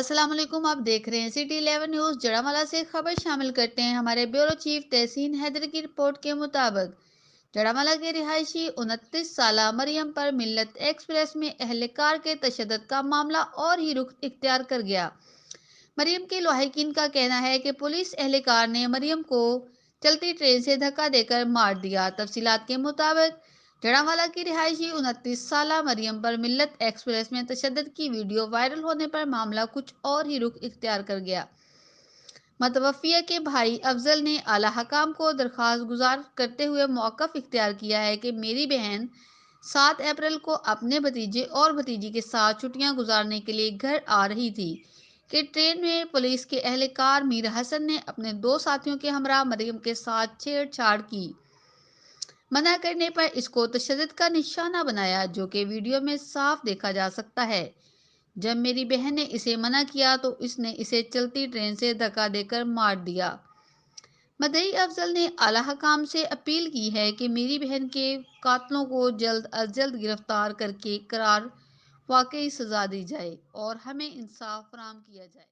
السلام علیکم، آپ دیکھ رہے ہیں سٹی 11 نیوز جڑامالہ سے خبر شامل کرتے ہیں۔ ہمارے بیورو چیف تحسین حیدر کی رپورٹ کے مطابق جڑامالہ کے رہائشی 29 سالہ مریم پر ملت ایکسپریس میں اہلکار کے تشدد کا معاملہ اور ہی رخ اختیار کر گیا۔ مریم کے لواحقین کا کہنا ہے کہ پولیس اہلکار نے مریم کو چلتی ٹرین سے دھکا دے کر مار دیا۔ تفصیلات کے مطابق جڑامالہ کی رہائشی 29 سالہ مریم پر ملت ایکسپریس میں تشدد کی ویڈیو وائرل ہونے پر معاملہ کچھ اور ہی رخ اختیار کر گیا۔ متوفیہ کے بھائی افضل نے اعلیٰ حکام کو درخواست گزار کرتے ہوئے موقف اختیار کیا ہے کہ میری بہن 7 اپریل کو اپنے بھتیجے اور بھتیجی کے ساتھ چھٹیاں گزارنے کے لیے گھر آ رہی تھی کہ ٹرین میں پولیس کے اہلکار میر حسن نے اپنے 2 ساتھیوں کے ہمراہ مریم کے ساتھ چھیڑ چھاڑ کی۔ منع کرنے پر اس کو تشدد کا نشانہ بنایا، جو کہ ویڈیو میں صاف دیکھا جا سکتا ہے۔ جب میری بہن نے اسے منع کیا تو اس نے اسے چلتی ٹرین سے دھکا دے کر مار دیا۔ مدعی افضل نے اعلیٰ حکام سے اپیل کی ہے کہ میری بہن کے قاتلوں کو جلد از جلد گرفتار کر کے قرار واقعی سزا دی جائے اور ہمیں انصاف فراہم کیا جائے۔